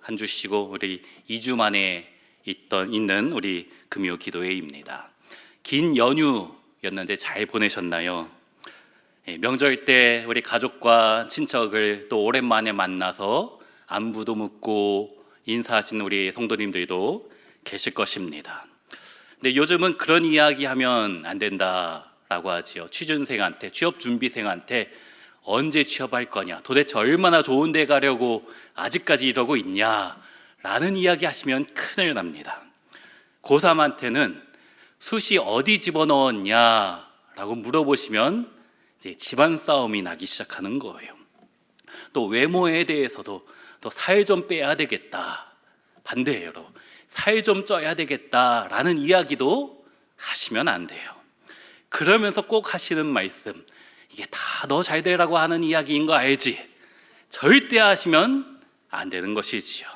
한 주 쉬고 우리 2주 만에 있는 우리 금요 기도회입니다. 긴 연휴였는데 잘 보내셨나요? 명절 때 우리 가족과 친척을 또 오랜만에 만나서 안부도 묻고 인사하시는 우리 성도님들도 계실 것입니다. 근데 요즘은 그런 이야기 하면 안 된다라고 하지요. 취준생한테, 취업준비생한테 언제 취업할 거냐, 도대체 얼마나 좋은 데 가려고 아직까지 이러고 있냐 라는 이야기 하시면 큰일 납니다. 고3한테는 수시 어디 집어넣었냐 라고 물어보시면 이제 집안 싸움이 나기 시작하는 거예요. 또 외모에 대해서도 또 살 좀 빼야 되겠다, 반대로 살 좀 쪄야 되겠다 라는 이야기도 하시면 안 돼요. 그러면서 꼭 하시는 말씀, 이게 다 너 잘 되라고 하는 이야기인 거 알지? 절대 하시면 안 되는 것이지요.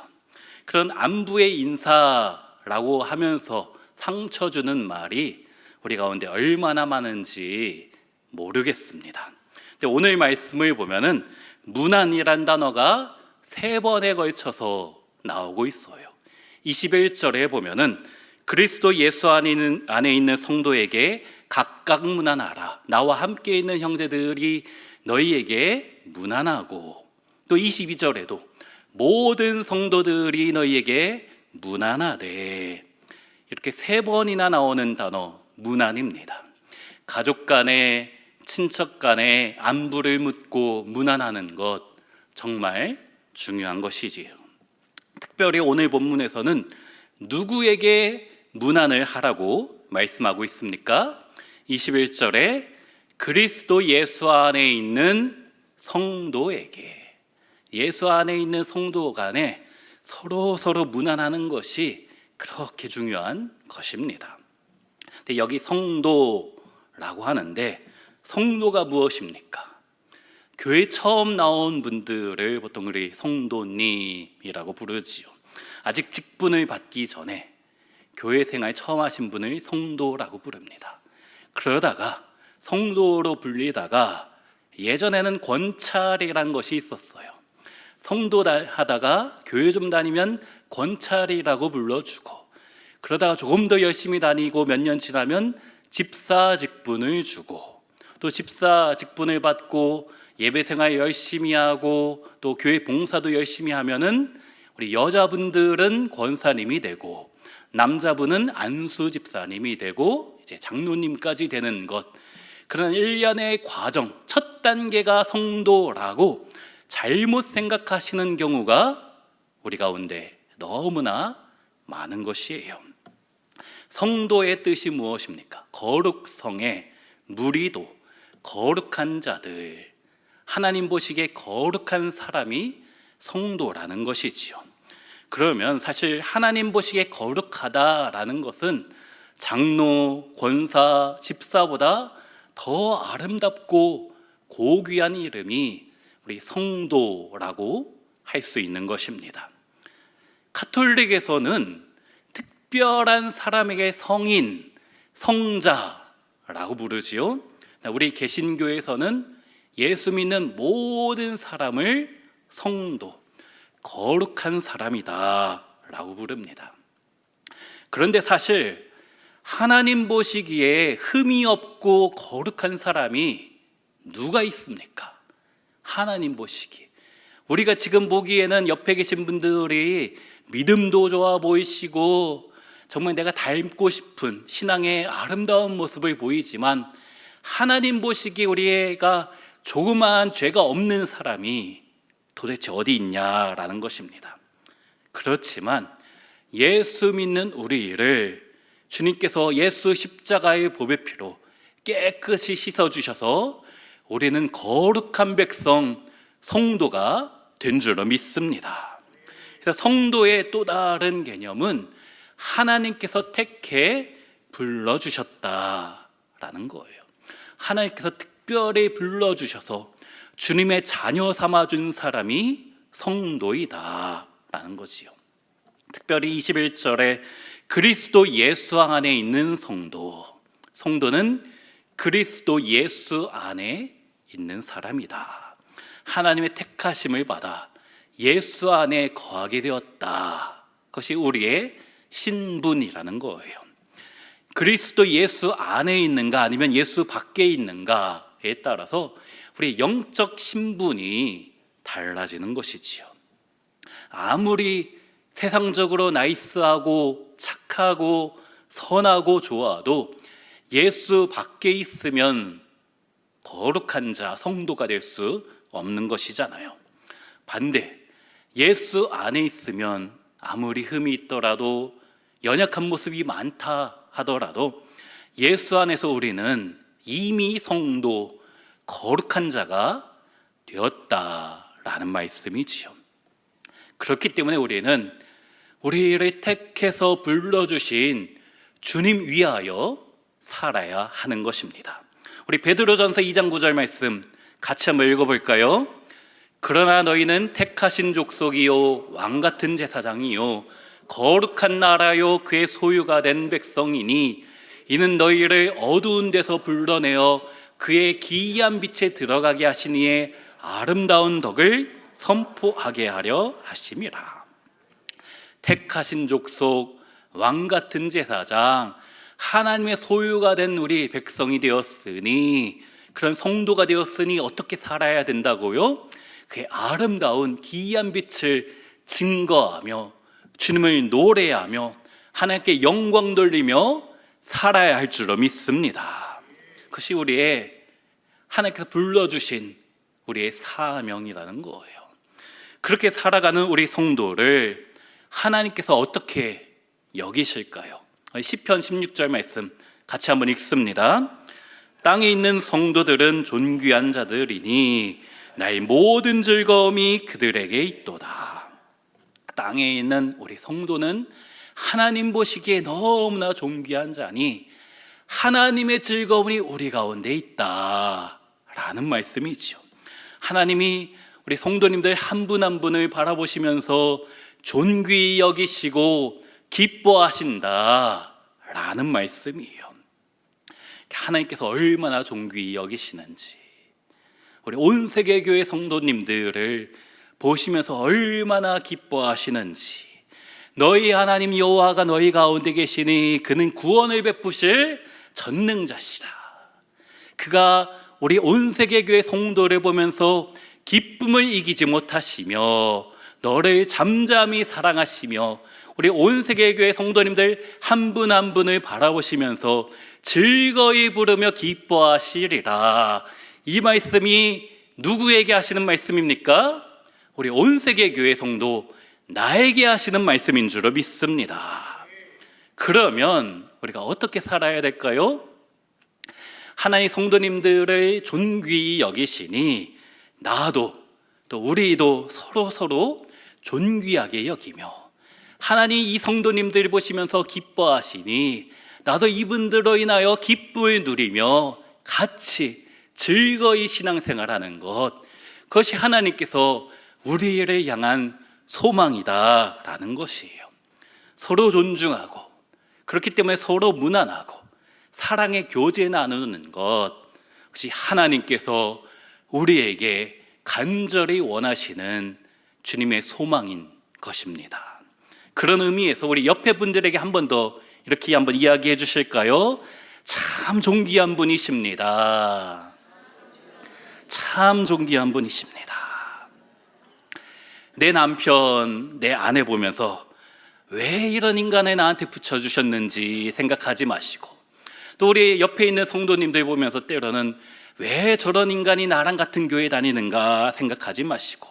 그런 안부의 인사라고 하면서 상처 주는 말이 우리 가운데 얼마나 많은지 모르겠습니다. 근데 오늘 말씀을 보면은 문안이란 단어가 3번에 걸쳐서 나오고 있어요. 21절에 보면은 그리스도 예수 안에 있는 성도에게 각각 문안하라. 나와 함께 있는 형제들이 너희에게 문안하고, 또 22절에도 모든 성도들이 너희에게 문안하되, 이렇게 3번이나 나오는 단어 문안입니다. 가족 간에, 친척 간에 안부를 묻고 문안하는 것 정말 중요한 것이지요. 특별히 오늘 본문에서는 누구에게 문안을 하라고 말씀하고 있습니까? 21절에 그리스도 예수 안에 있는 성도에게, 예수 안에 있는 성도 간에 서로 문안하는 것이 그렇게 중요한 것입니다. 근데 여기 성도라고 하는데 성도가 무엇입니까? 교회 처음 나온 분들을 보통 우리 성도님이라고 부르지요. 아직 직분을 받기 전에 교회 생활 처음 하신 분을 성도라고 부릅니다. 그러다가 성도로 불리다가 예전에는 권찰이란 것이 있었어요. 성도 하다가 교회 좀 다니면 권찰이라고 불러주고, 그러다가 조금 더 열심히 다니고 몇 년 지나면 집사 직분을 주고, 또 집사 직분을 받고 예배 생활 열심히 하고 또 교회 봉사도 열심히 하면은 우리 여자분들은 권사님이 되고 남자분은 안수 집사님이 되고 이제 장로님까지 되는 것, 그런 일련의 과정, 첫 단계가 성도라고 잘못 생각하시는 경우가 우리 가운데 너무나 많은 것이에요. 성도의 뜻이 무엇입니까? 거룩성의 무리도, 거룩한 자들, 하나님 보시기에 거룩한 사람이 성도라는 것이지요. 그러면 사실 하나님 보시기에 거룩하다라는 것은 장로, 권사, 집사보다 더 아름답고 고귀한 이름이 우리 성도라고 할 수 있는 것입니다. 가톨릭에서는 특별한 사람에게 성인, 성자라고 부르지요. 우리 개신교에서는 예수 믿는 모든 사람을 성도, 거룩한 사람이다 라고 부릅니다. 그런데 사실 하나님 보시기에 흠이 없고 거룩한 사람이 누가 있습니까? 하나님 보시기에 우리가 지금 보기에는 옆에 계신 분들이 믿음도 좋아 보이시고 정말 내가 닮고 싶은 신앙의 아름다운 모습을 보이지만, 하나님 보시기에 우리가 조그마한 죄가 없는 사람이 도대체 어디 있냐라는 것입니다. 그렇지만 예수 믿는 우리를 주님께서 예수 십자가의 보배 피로 깨끗이 씻어주셔서 우리는 거룩한 백성, 성도가 된 줄로 믿습니다. 그래서 성도의 또 다른 개념은 하나님께서 택해 불러주셨다라는 거예요. 하나님께서 특별히 불러주셔서 주님의 자녀 삼아준 사람이 성도이다 라는 거지요. 특별히 21절에 그리스도 예수 안에 있는 성도, 성도는 그리스도 예수 안에 있는 사람이다. 하나님의 택하심을 받아 예수 안에 거하게 되었다. 그것이 우리의 신분이라는 거예요. 그리스도 예수 안에 있는가 아니면 예수 밖에 있는가에 따라서 우리의 영적 신분이 달라지는 것이지요. 아무리 세상적으로 나이스하고 착하고 선하고 좋아도 예수 밖에 있으면 거룩한 자, 성도가 될 수 없는 것이잖아요. 반대, 예수 안에 있으면 아무리 흠이 있더라도 연약한 모습이 많다 하더라도 예수 안에서 우리는 이미 성도, 거룩한 자가 되었다라는 말씀이지요. 그렇기 때문에 우리는 우리를 택해서 불러주신 주님 위하여 살아야 하는 것입니다. 우리 베드로전서 2장 9절 말씀 같이 한번 읽어볼까요? 그러나 너희는 택하신 족속이요 왕같은 제사장이요 거룩한 나라요 그의 소유가 된 백성이니 이는 너희를 어두운 데서 불러내어 그의 기이한 빛에 들어가게 하시니에 아름다운 덕을 선포하게 하려 하심이라. 택하신 족속, 왕같은 제사장, 하나님의 소유가 된 우리 백성이 되었으니, 그런 성도가 되었으니 어떻게 살아야 된다고요? 그의 아름다운 기이한 빛을 증거하며 주님을 노래하며 하나님께 영광 돌리며 살아야 할 줄로 믿습니다. 그것이 우리의 하나님께서 불러주신 우리의 사명이라는 거예요. 그렇게 살아가는 우리 성도를 하나님께서 어떻게 여기실까요? 시편 16절 말씀 같이 한번 읽습니다. 땅에 있는 성도들은 존귀한 자들이니 나의 모든 즐거움이 그들에게 있도다. 땅에 있는 우리 성도는 하나님 보시기에 너무나 존귀한 자니 하나님의 즐거움이 우리 가운데 있다라는 말씀이죠. 하나님이 우리 성도님들 한 분 한 분을 바라보시면서 존귀히 여기시고 기뻐하신다라는 말씀이에요. 하나님께서 얼마나 존귀히 여기시는지, 우리 온 세계 교회 성도님들을 보시면서 얼마나 기뻐하시는지, 너희 하나님 여호와가 너희 가운데 계시니 그는 구원을 베푸실 전능자시라. 그가 우리 온 세계 교회 성도를 보면서 기쁨을 이기지 못하시며 너를 잠잠히 사랑하시며 우리 온 세계 교회 성도님들 한 분 한 분을 바라보시면서 즐거이 부르며 기뻐하시리라. 이 말씀이 누구에게 하시는 말씀입니까? 우리 온 세계 교회 성도, 나에게 하시는 말씀인 줄로 믿습니다. 그러면 우리가 어떻게 살아야 될까요? 하나님 성도님들의 존귀히 여기시니 나도 또 우리도 서로 존귀하게 여기며 하나님 이 성도님들 보시면서 기뻐하시니 나도 이분들로 인하여 기쁨을 누리며 같이 즐거이 신앙생활하는 것, 그것이 하나님께서 우리를 향한 소망이다라는 것이에요. 서로 존중하고 그렇기 때문에 서로 무난하고 사랑의 교제 나누는 것, 그것이 하나님께서 우리에게 간절히 원하시는 주님의 소망인 것입니다. 그런 의미에서 우리 옆에 분들에게 한 번 더 이렇게 한번 이야기해 주실까요? 참 존귀한 분이십니다. 참 존귀한 분이십니다. 내 남편, 내 아내 보면서 왜 이런 인간을 나한테 붙여주셨는지 생각하지 마시고, 또 우리 옆에 있는 성도님들 보면서 때로는 왜 저런 인간이 나랑 같은 교회 다니는가 생각하지 마시고,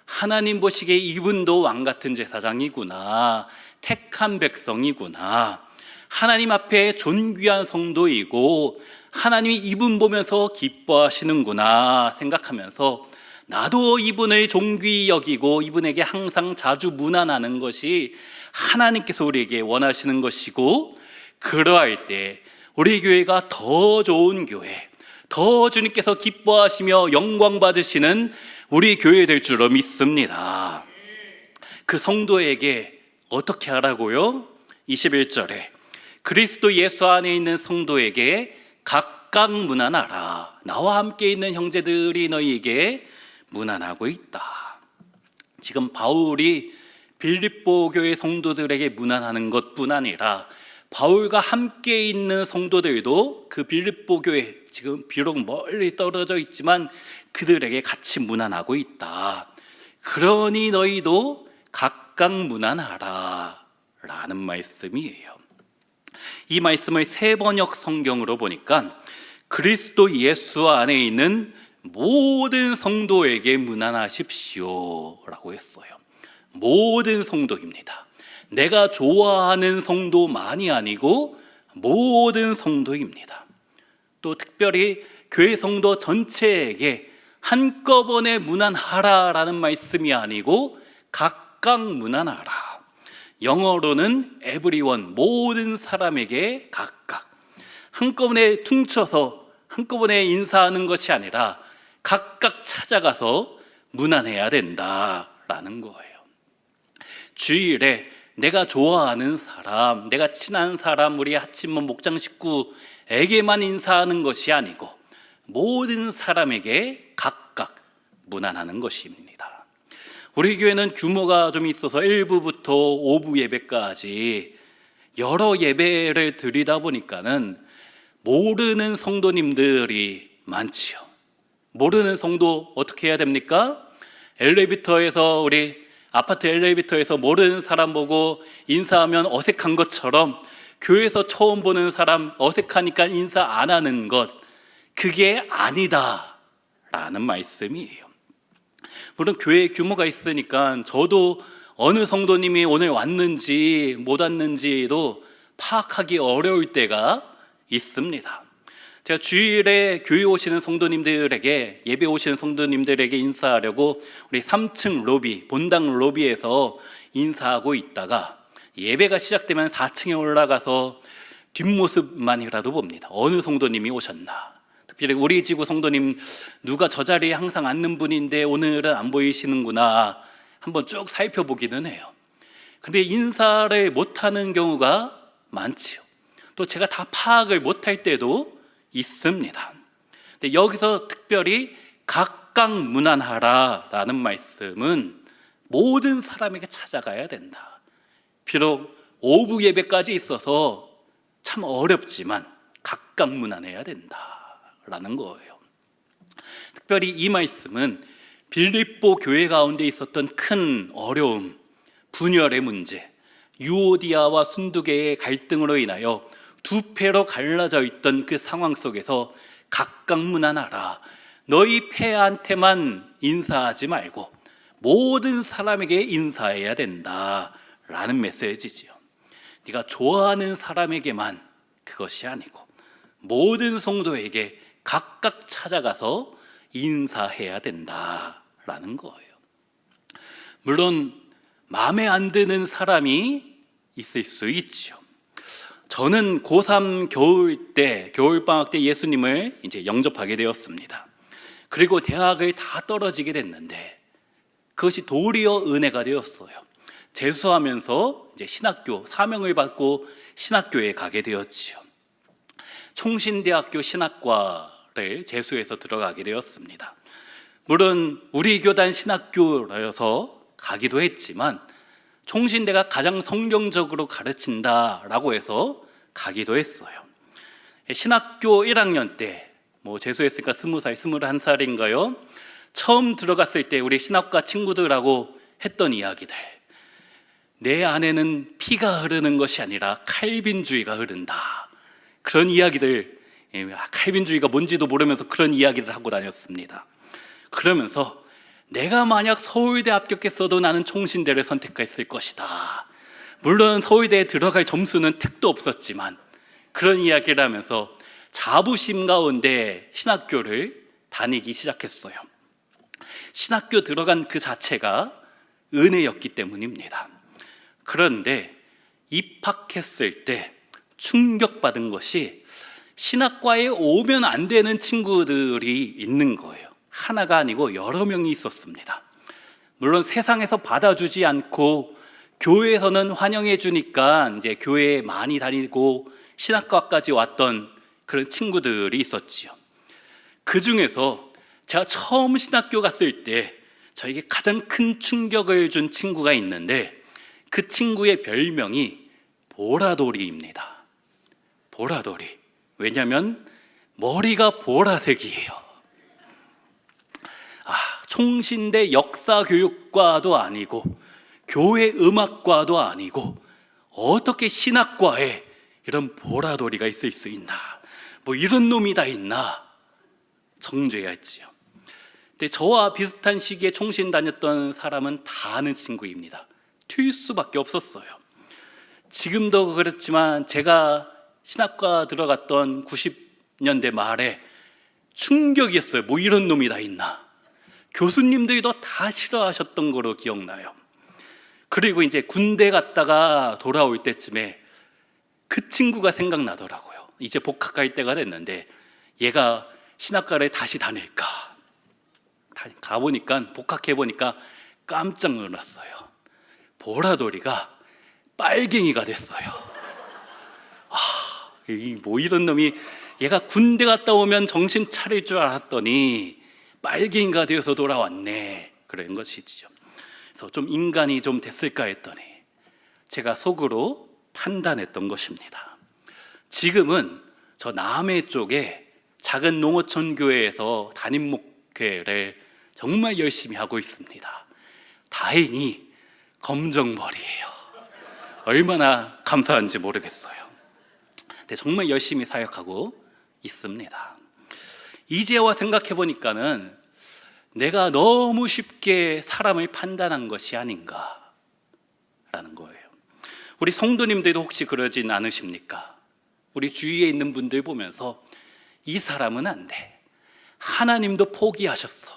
하나님 보시기에 이분도 왕같은 제사장이구나, 택한 백성이구나, 하나님 앞에 존귀한 성도이고 하나님이 이분 보면서 기뻐하시는구나 생각하면서 나도 이분을 존귀히 여기고 이분에게 항상 자주 문안하는 것이 하나님께서 우리에게 원하시는 것이고, 그러할 때 우리 교회가 더 좋은 교회, 더 주님께서 기뻐하시며 영광 받으시는 우리 교회 될 줄로 믿습니다. 그 성도에게 어떻게 하라고요? 21절에 그리스도 예수 안에 있는 성도에게 각각 문안하라. 나와 함께 있는 형제들이 너희에게 문안하고 있다. 지금 바울이 빌립보 교회 성도들에게 문안하는 것뿐 아니라 바울과 함께 있는 성도들도 그 빌립보 교회, 지금 비록 멀리 떨어져 있지만 그들에게 같이 문안하고 있다. 그러니 너희도 각각 문안하라 라는 말씀이에요. 이 말씀을 세번역 성경으로 보니까 그리스도 예수 안에 있는 모든 성도에게 문안하십시오 라고 했어요. 모든 성도입니다. 내가 좋아하는 성도만이 아니고 모든 성도입니다. 또 특별히 교회 성도 전체에게 한꺼번에 문안하라라는 말씀이 아니고 각각 문안하라. 영어로는 everyone, 모든 사람에게 각각. 한꺼번에 퉁쳐서 한꺼번에 인사하는 것이 아니라 각각 찾아가서 문안해야 된다라는 거예요. 주일에 내가 좋아하는 사람, 내가 친한 사람, 우리 하친모 목장 식구에게만 인사하는 것이 아니고 모든 사람에게 각각 문안하는 것입니다. 우리 교회는 규모가 좀 있어서 1부부터 5부 예배까지 여러 예배를 드리다 보니까는 모르는 성도님들이 많지요. 모르는 성도 어떻게 해야 됩니까? 엘리베이터에서, 우리 아파트 엘리베이터에서 모르는 사람 보고 인사하면 어색한 것처럼 교회에서 처음 보는 사람 어색하니까 인사 안 하는 것, 그게 아니다 라는 말씀이에요. 물론 교회 규모가 있으니까 저도 어느 성도님이 오늘 왔는지 못 왔는지도 파악하기 어려울 때가 있습니다. 제가 주일에 교회 오시는 성도님들에게, 예배 오시는 성도님들에게 인사하려고 우리 3층 로비, 본당 로비에서 인사하고 있다가 예배가 시작되면 4층에 올라가서 뒷모습만이라도 봅니다. 어느 성도님이 오셨나. 특별히 우리 지구 성도님 누가 저 자리에 항상 앉는 분인데 오늘은 안 보이시는구나 한번 쭉 살펴보기는 해요. 근데 인사를 못하는 경우가 많지요. 또 제가 다 파악을 못할 때도 있습니다. 근데 여기서 특별히 각각 문안하라라는 말씀은 모든 사람에게 찾아가야 된다. 비록 오부 예배까지 있어서 참 어렵지만 각각 문안해야 된다라는 거예요. 특별히 이 말씀은 빌립보 교회 가운데 있었던 큰 어려움, 분열의 문제, 유오디아와 순두계의 갈등으로 인하여 두 패로 갈라져 있던 그 상황 속에서 각각 문안하라. 너희 패한테만 인사하지 말고 모든 사람에게 인사해야 된다라는 메시지지요. 네가 좋아하는 사람에게만, 그것이 아니고 모든 성도에게 각각 찾아가서 인사해야 된다라는 거예요. 물론 마음에 안 드는 사람이 있을 수 있죠. 저는 고3 겨울방학 때 예수님을 이제 영접하게 되었습니다. 그리고 대학을 다 떨어지게 됐는데 그것이 도리어 은혜가 되었어요. 재수하면서 이제 신학교 사명을 받고 신학교에 가게 되었지요. 총신대학교 신학과를 재수해서 들어가게 되었습니다. 물론 우리 교단 신학교라서 가기도 했지만 총신대가 가장 성경적으로 가르친다라고 해서 가기도 했어요. 신학교 1학년 때 재수했으니까 20살, 21살인가요? 처음 들어갔을 때 우리 신학과 친구들하고 했던 이야기들, 내 안에는 피가 흐르는 것이 아니라 칼빈주의가 흐른다, 그런 이야기들, 칼빈주의가 뭔지도 모르면서 그런 이야기를 하고 다녔습니다. 그러면서 내가 만약 서울대 합격했어도 나는 총신대를 선택했을 것이다. 물론 서울대에 들어갈 점수는 택도 없었지만 그런 이야기를 하면서 자부심 가운데 신학교를 다니기 시작했어요. 신학교 들어간 그 자체가 은혜였기 때문입니다. 그런데 입학했을 때 충격받은 것이 신학과에 오면 안 되는 친구들이 있는 거예요. 하나가 아니고 여러 명이 있었습니다. 물론 세상에서 받아주지 않고 교회에서는 환영해 주니까 이제 교회에 많이 다니고 신학과까지 왔던 그런 친구들이 있었지요. 그 중에서 제가 처음 신학교 갔을 때 저에게 가장 큰 충격을 준 친구가 있는데 그 친구의 별명이 보라돌이입니다. 보라돌이. 왜냐하면 머리가 보라색이에요. 총신대 역사교육과도 아니고 교회 음악과도 아니고 어떻게 신학과에 이런 보라돌이가 있을 수 있나, 뭐 이런 놈이 다 있나 정죄해야 했지요. 근데 저와 비슷한 시기에 총신 다녔던 사람은 다 아는 친구입니다. 튈 수밖에 없었어요. 지금도 그렇지만 제가 신학과 들어갔던 90년대 말에 충격이었어요. 뭐 이런 놈이 다 있나. 교수님들도 다 싫어하셨던 거로 기억나요. 그리고 이제 군대 갔다가 돌아올 때쯤에 그 친구가 생각나더라고요. 이제 복학할 때가 됐는데 얘가 신학과를 다시 다닐까. 가보니까, 복학해보니까 깜짝 놀랐어요. 보라돌이가 빨갱이가 됐어요. 뭐 이런 놈이, 얘가 군대 갔다 오면 정신 차릴 줄 알았더니 빨갱이가 되어서 돌아왔네, 그런 것이죠. 그래서 좀 인간이 좀 됐을까 했더니 제가 속으로 판단했던 것입니다. 지금은 저 남해 쪽에 작은 농어촌 교회에서 담임 목회를 정말 열심히 하고 있습니다. 다행히 검정머리예요. 얼마나 감사한지 모르겠어요. 근데 정말 열심히 사역하고 있습니다. 이제와 생각해 보니까는 내가 너무 쉽게 사람을 판단한 것이 아닌가라는 거예요. 우리 성도님들도 혹시 그러진 않으십니까? 우리 주위에 있는 분들 보면서 이 사람은 안 돼, 하나님도 포기하셨어,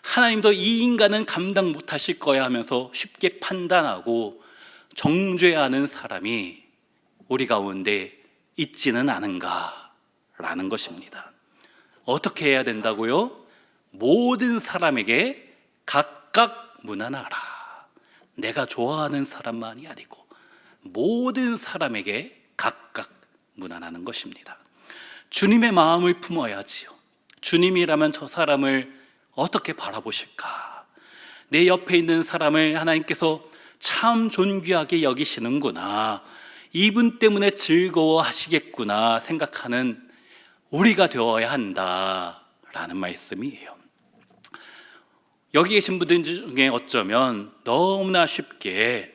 하나님도 이 인간은 감당 못하실 거야 하면서 쉽게 판단하고 정죄하는 사람이 우리 가운데 있지는 않은가라는 것입니다. 어떻게 해야 된다고요? 모든 사람에게 각각 무난하라. 내가 좋아하는 사람만이 아니고 모든 사람에게 각각 무난하는 것입니다. 주님의 마음을 품어야지요. 주님이라면 저 사람을 어떻게 바라보실까? 내 옆에 있는 사람을 하나님께서 참 존귀하게 여기시는구나, 이분 때문에 즐거워하시겠구나 생각하는 우리가 되어야 한다라는 말씀이에요. 여기 계신 분들 중에 어쩌면 너무나 쉽게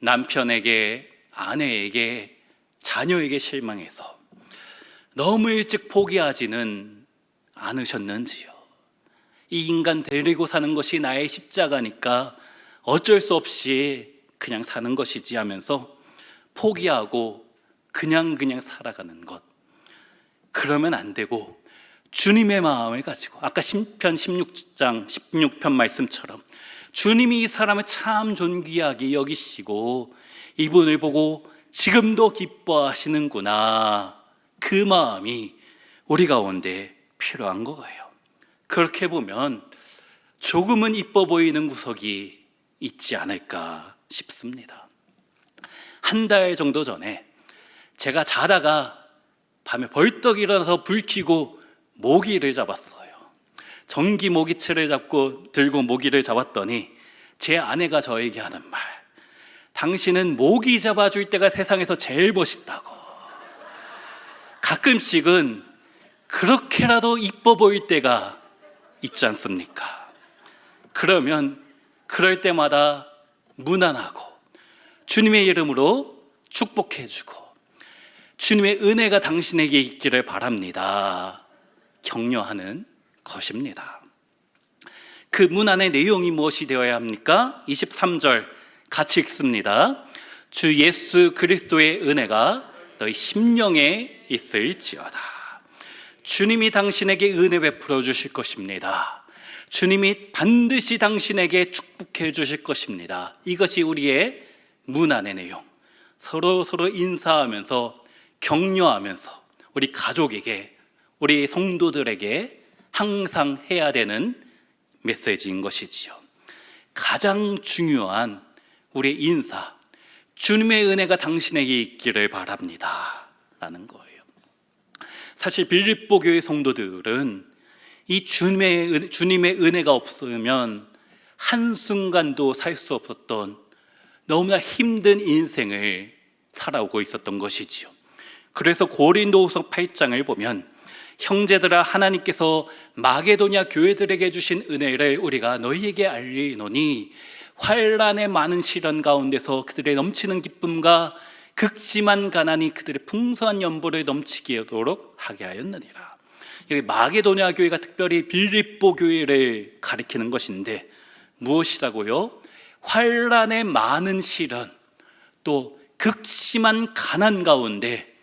남편에게, 아내에게, 자녀에게 실망해서 너무 일찍 포기하지는 않으셨는지요? 이 인간 데리고 사는 것이 나의 십자가니까 어쩔 수 없이 그냥 사는 것이지 하면서 포기하고 그냥 살아가는 것, 그러면 안 되고 주님의 마음을 가지고 아까 시편 16장 16편 말씀처럼 주님이 이 사람을 참 존귀하게 여기시고 이분을 보고 지금도 기뻐하시는구나, 그 마음이 우리 가운데 필요한 거예요. 그렇게 보면 조금은 이뻐 보이는 구석이 있지 않을까 싶습니다. 한 달 정도 전에 제가 자다가 밤에 벌떡 일어나서 불 켜고 모기를 잡았어요. 전기 모기채를 들고 모기를 잡았더니 제 아내가 저에게 하는 말, 당신은 모기 잡아줄 때가 세상에서 제일 멋있다고. 가끔씩은 그렇게라도 이뻐 보일 때가 있지 않습니까? 그러면 그럴 때마다 무난하고 주님의 이름으로 축복해주고 주님의 은혜가 당신에게 있기를 바랍니다, 격려하는 것입니다. 그 문안의 내용이 무엇이 되어야 합니까? 23절 같이 읽습니다. 주 예수 그리스도의 은혜가 너희 심령에 있을지어다. 주님이 당신에게 은혜 베풀어 주실 것입니다. 주님이 반드시 당신에게 축복해 주실 것입니다. 이것이 우리의 문안의 내용. 서로 인사하면서 격려하면서 우리 가족에게, 우리 성도들에게 항상 해야 되는 메시지인 것이지요. 가장 중요한 우리의 인사, 주님의 은혜가 당신에게 있기를 바랍니다 라는 거예요. 사실 빌립보 교회 성도들은 이 주님의 은혜가 없으면 한순간도 살 수 없었던 너무나 힘든 인생을 살아오고 있었던 것이지요. 그래서 고린도후서 8장을 보면 형제들아, 하나님께서 마게도냐 교회들에게 주신 은혜를 우리가 너희에게 알리노니 환난의 많은 시련 가운데서 그들의 넘치는 기쁨과 극심한 가난이 그들의 풍성한 연보를 넘치게 하도록 하게 하였느니라. 여기 마게도냐 교회가 특별히 빌립보 교회를 가리키는 것인데 무엇이라고요? 환난의 많은 시련, 또 극심한 가난 가운데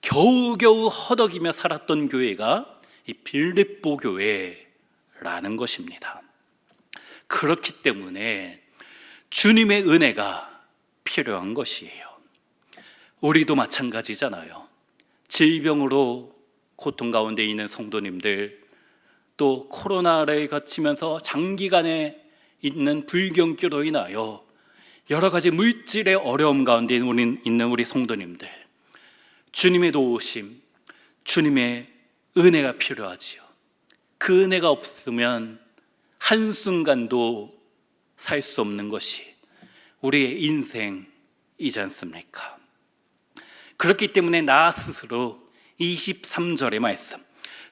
겨우겨우 허덕이며 살았던 교회가 이 빌립보 교회라는 것입니다. 그렇기 때문에 주님의 은혜가 필요한 것이에요. 우리도 마찬가지잖아요. 질병으로 고통 가운데 있는 성도님들, 또 코로나를 거치면서 장기간에 있는 불경기로 인하여 여러 가지 물질의 어려움 가운데 있는 우리 성도님들, 주님의 도우심, 주님의 은혜가 필요하지요. 그 은혜가 없으면 한순간도 살 수 없는 것이 우리의 인생이지 않습니까? 그렇기 때문에 나 스스로 23절의 말씀,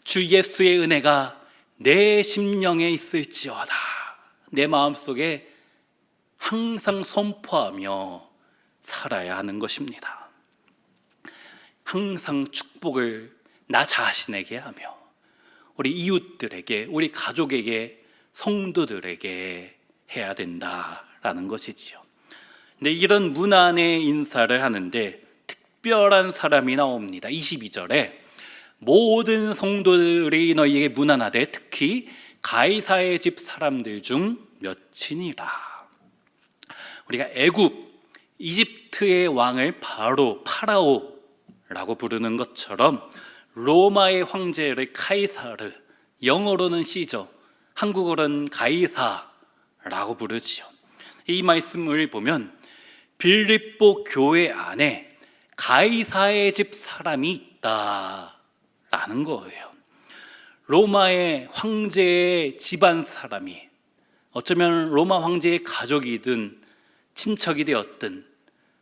주 예수의 은혜가 내 심령에 있을지어다, 내 마음속에 항상 선포하며 살아야 하는 것입니다. 항상 축복을 나 자신에게 하며 우리 이웃들에게, 우리 가족에게, 성도들에게 해야 된다라는 것이지요. 근데 이런 문안의 인사를 하는데 특별한 사람이 나옵니다. 22절에 모든 성도들이 너희에게 문안하되 특히 가이사의 집 사람들 중 몇이니라. 우리가 애굽, 이집트의 왕을 파라오라고 부르는 것처럼 로마의 황제를 카이사르, 영어로는 시저, 한국어로는 가이사라고 부르지요. 이 말씀을 보면 빌립보 교회 안에 가이사의 집 사람이 있다라는 거예요. 로마의 황제의 집안 사람이, 어쩌면 로마 황제의 가족이든 친척이 되었든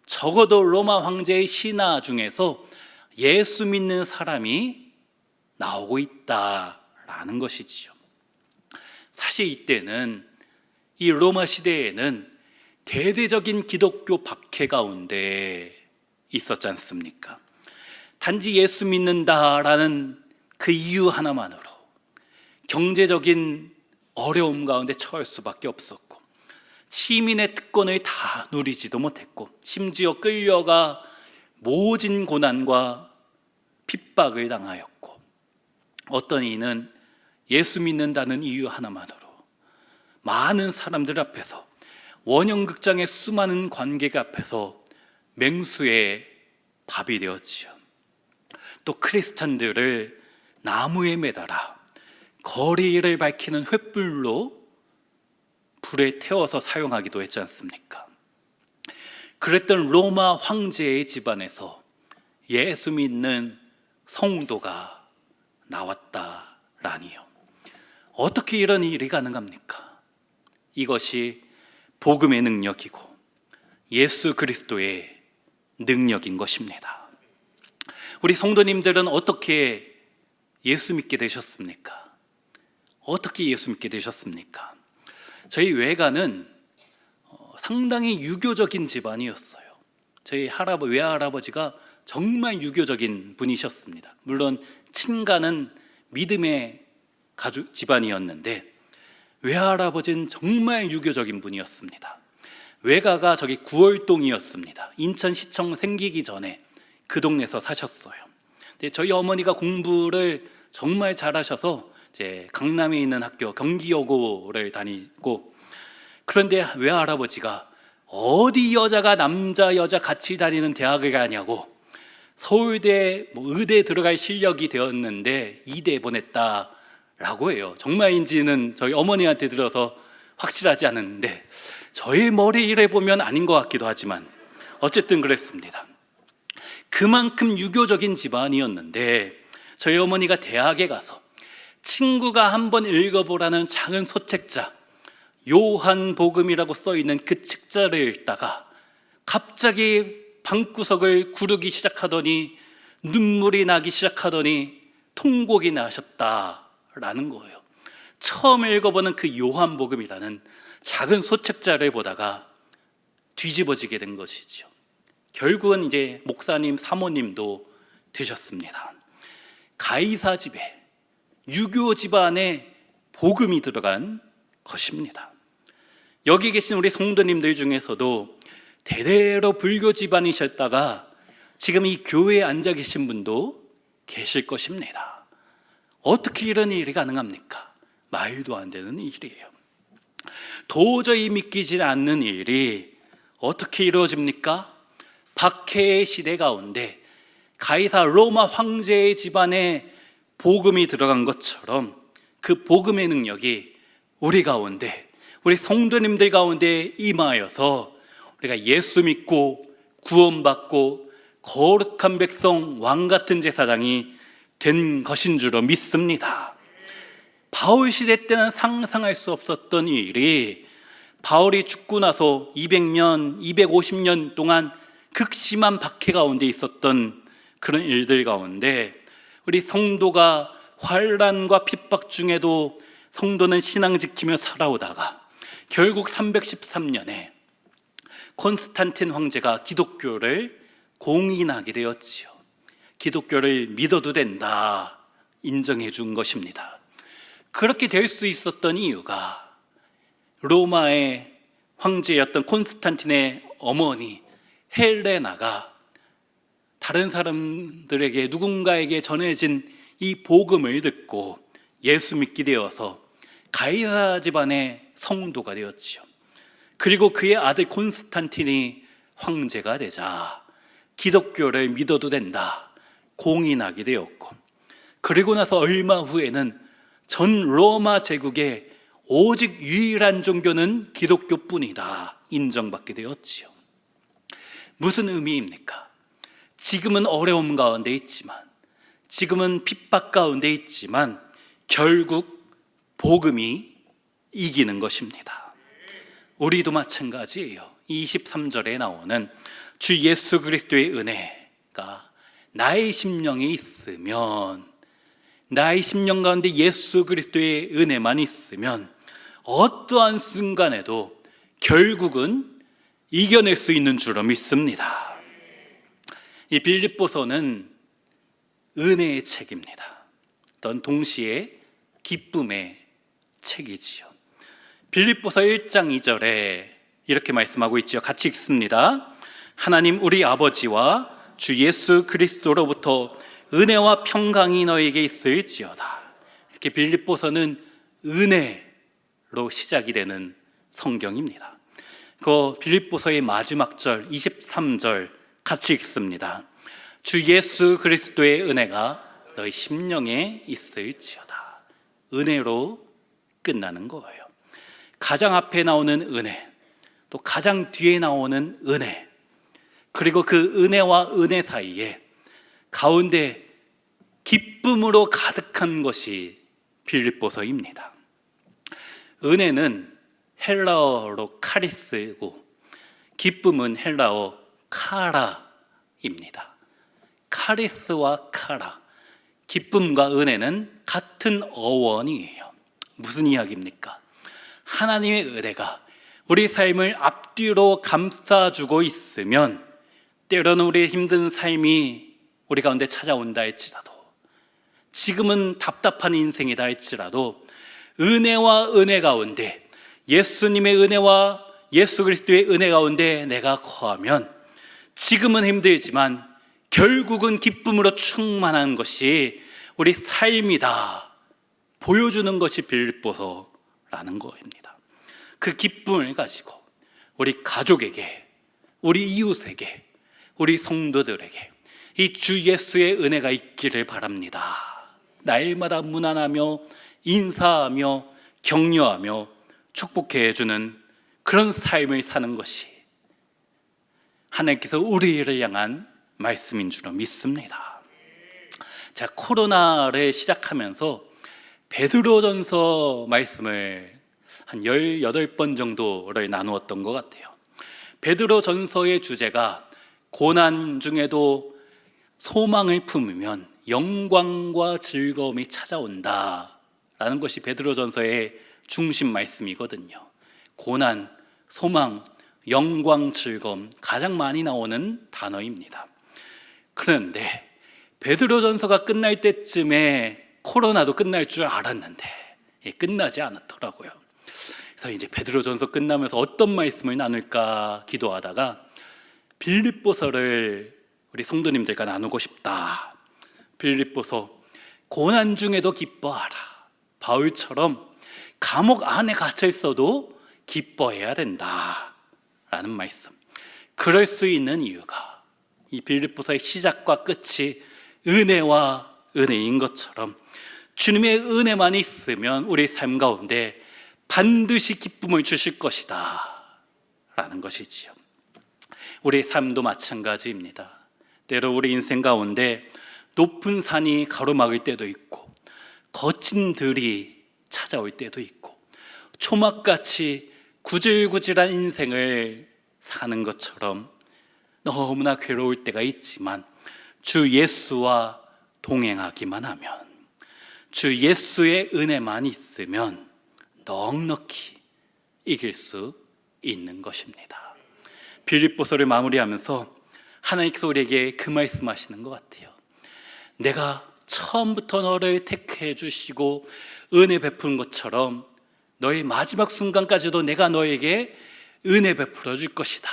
적어도 로마 황제의 신하 중에서 예수 믿는 사람이 나오고 있다라는 것이지요. 사실 이때는, 이 로마 시대에는 대대적인 기독교 박해 가운데 있었지 않습니까? 단지 예수 믿는다라는 그 이유 하나만으로 경제적인 어려움 가운데 처할 수밖에 없었고, 시민의 특권을 다 누리지도 못했고, 심지어 끌려가 모진 고난과 핍박을 당하였고, 어떤 이는 예수 믿는다는 이유 하나만으로 많은 사람들 앞에서, 원형극장의 수많은 관객 앞에서 맹수의 밥이 되었지요. 또 크리스찬들을 나무에 매달아 거리를 밝히는 횃불로 불에 태워서 사용하기도 했지 않습니까? 그랬던 로마 황제의 집안에서 예수 믿는 성도가 나왔다라니요. 어떻게 이런 일이 가능합니까? 이것이 복음의 능력이고 예수 그리스도의 능력인 것입니다. 우리 성도님들은 어떻게 예수 믿게 되셨습니까? 어떻게 예수 믿게 되셨습니까? 저희 외가는 상당히 유교적인 집안이었어요. 저희 외할아버지가 정말 유교적인 분이셨습니다. 물론 친가는 믿음의 가족 집안이었는데 외할아버지는 정말 유교적인 분이었습니다. 외가가 저기 구월동이었습니다. 인천시청 생기기 전에 그 동네에서 사셨어요. 근데 저희 어머니가 공부를 정말 잘하셔서 이제 강남에 있는 학교 경기여고를 다니고, 그런데 외할아버지가 어디 여자가 남자 여자 같이 다니는 대학을 가냐고, 서울대 의대 들어갈 실력이 되었는데 이대 보냈다라고 해요. 정말인지는 저희 어머니한테 들어서 확실하지 않은데 저희 머리를 보면 아닌 것 같기도 하지만 어쨌든 그랬습니다. 그만큼 유교적인 집안이었는데 저희 어머니가 대학에 가서 친구가 한번 읽어보라는 작은 소책자, 요한복음이라고 써있는 그 책자를 읽다가 갑자기 방구석을 구르기 시작하더니 눈물이 나기 시작하더니 통곡이 나셨다라는 거예요. 처음 읽어보는 그 요한복음이라는 작은 소책자를 보다가 뒤집어지게 된 것이죠. 결국은 이제 목사님, 사모님도 되셨습니다. 가이사 집에, 유교 집안에 복음이 들어간 것입니다. 여기 계신 우리 성도님들 중에서도 대대로 불교 집안이셨다가 지금 이 교회에 앉아 계신 분도 계실 것입니다. 어떻게 이런 일이 가능합니까? 말도 안 되는 일이에요. 도저히 믿기지 않는 일이 어떻게 이루어집니까? 박해의 시대 가운데 가이사 로마 황제의 집안에 복음이 들어간 것처럼 그 복음의 능력이 우리 가운데, 우리 성도님들 가운데 임하여서 우리가 예수 믿고 구원받고 거룩한 백성, 왕 같은 제사장이 된 것인 줄로 믿습니다. 바울 시대 때는 상상할 수 없었던 일이 바울이 죽고 나서 200년, 250년 동안 극심한 박해 가운데 있었던 그런 일들 가운데 우리 성도가 환난과 핍박 중에도 성도는 신앙 지키며 살아오다가 결국 313년에 콘스탄틴 황제가 기독교를 공인하게 되었지요. 기독교를 믿어도 된다 인정해 준 것입니다. 그렇게 될 수 있었던 이유가 로마의 황제였던 콘스탄틴의 어머니 헬레나가 다른 사람들에게, 누군가에게 전해진 이 복음을 듣고 예수 믿게 되어서 가이사 집안의 성도가 되었지요. 그리고 그의 아들 콘스탄틴이 황제가 되자 기독교를 믿어도 된다 공인하게 되었고, 그리고 나서 얼마 후에는 전 로마 제국의 오직 유일한 종교는 기독교뿐이다 인정받게 되었지요. 무슨 의미입니까? 지금은 어려움 가운데 있지만, 지금은 핍박 가운데 있지만 결국 복음이 이기는 것입니다. 우리도 마찬가지예요. 23절에 나오는 주 예수 그리스도의 은혜가 나의 심령에 있으면, 나의 심령 가운데 예수 그리스도의 은혜만 있으면 어떠한 순간에도 결국은 이겨낼 수 있는 줄로 믿습니다. 이 빌립보서는 은혜의 책입니다. 또한 동시에 기쁨의 책이지요. 빌립보서 1장 2절에 이렇게 말씀하고 있죠. 같이 읽습니다. 하나님 우리 아버지와 주 예수 그리스도로부터 은혜와 평강이 너에게 있을지어다. 이렇게 빌립보서는 은혜로 시작이 되는 성경입니다. 그 빌립보서의 마지막 절 23절 같이 읽습니다. 주 예수 그리스도의 은혜가 너희 심령에 있을지어다. 은혜로 끝나는 거예요. 가장 앞에 나오는 은혜, 또 가장 뒤에 나오는 은혜, 그리고 그 은혜와 은혜 사이에 가운데 기쁨으로 가득한 것이 빌립보서입니다. 은혜는 헬라어로 카리스고 기쁨은 헬라어 카라입니다. 카리스와 카라, 기쁨과 은혜는 같은 어원이에요. 무슨 이야기입니까? 하나님의 은혜가 우리 삶을 앞뒤로 감싸주고 있으면 때로는 우리의 힘든 삶이 우리 가운데 찾아온다 할지라도, 지금은 답답한 인생이다 할지라도 은혜와 은혜 가운데, 예수님의 은혜와 예수 그리스도의 은혜 가운데 내가 거하면 지금은 힘들지만 결국은 기쁨으로 충만한 것이 우리 삶이다 보여주는 것이 빌립보서라는 것입니다. 그 기쁨을 가지고 우리 가족에게, 우리 이웃에게, 우리 성도들에게 이 주 예수의 은혜가 있기를 바랍니다. 날마다 문안하며 인사하며 격려하며 축복해 주는 그런 삶을 사는 것이 하나님께서 우리를 향한 말씀인 줄로 믿습니다. 자, 코로나를 시작하면서 베드로전서 말씀을 한 18번 정도를 나누었던 것 같아요. 베드로전서의 주제가 고난 중에도 소망을 품으면 영광과 즐거움이 찾아온다라는 것이 베드로전서의 중심 말씀이거든요. 고난, 소망, 영광, 즐거움 가장 많이 나오는 단어입니다. 그런데 베드로전서가 끝날 때쯤에 코로나도 끝날 줄 알았는데 끝나지 않았더라고요. 그래서 이제 베드로전서 끝나면서 어떤 말씀을 나눌까 기도하다가 빌립보서를 우리 성도님들과 나누고 싶다. 빌립보서, 고난 중에도 기뻐하라. 바울처럼 감옥 안에 갇혀 있어도 기뻐해야 된다 라는 말씀. 그럴 수 있는 이유가 이 빌립보서의 시작과 끝이 은혜와 은혜인 것처럼 주님의 은혜만 있으면 우리 삶 가운데 반드시 기쁨을 주실 것이다 라는 것이지요. 우리 삶도 마찬가지입니다. 때로 우리 인생 가운데 높은 산이 가로막을 때도 있고 거친 들이 찾아올 때도 있고 초막같이 구질구질한 인생을 사는 것처럼 너무나 괴로울 때가 있지만 주 예수와 동행하기만 하면, 주 예수의 은혜만 있으면 넉넉히 이길 수 있는 것입니다. 빌립보서를 마무리하면서 하나님께서 우리에게 그 말씀하시는 것 같아요. 내가 처음부터 너를 택해 주시고 은혜 베푼 것처럼 너의 마지막 순간까지도 내가 너에게 은혜 베풀어 줄 것이다.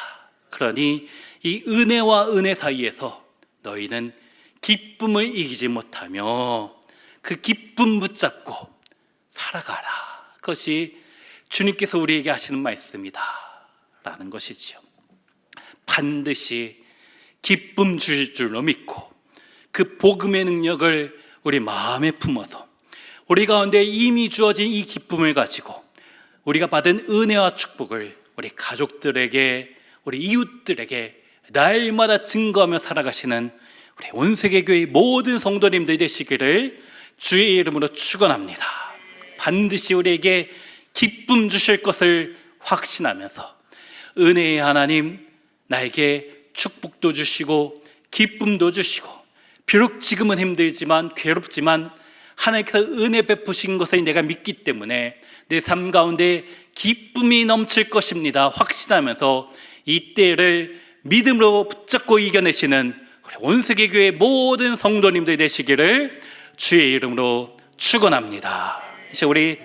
그러니 이 은혜와 은혜 사이에서 너희는 기쁨을 이기지 못하며 그 기쁨 붙잡고 살아가라. 그것이 주님께서 우리에게 하시는 말씀이다 라는 것이지요. 반드시 기쁨 주실 줄로 믿고 그 복음의 능력을 우리 마음에 품어서 우리 가운데 이미 주어진 이 기쁨을 가지고 우리가 받은 은혜와 축복을 우리 가족들에게, 우리 이웃들에게 날마다 증거하며 살아가시는 우리 온세계교회 모든 성도님들 되시기를 주의 이름으로 축원합니다. 반드시 우리에게 기쁨 주실 것을 확신하면서 은혜의 하나님, 나에게 축복도 주시고 기쁨도 주시고 비록 지금은 힘들지만 괴롭지만 하나님께서 은혜 베푸신 것을 내가 믿기 때문에 내 삶 가운데 기쁨이 넘칠 것입니다 확신하면서 이 때를 믿음으로 붙잡고 이겨내시는 우리 온세계교회 모든 성도님들 되시기를 주의 이름으로 축원합니다. 이제 우리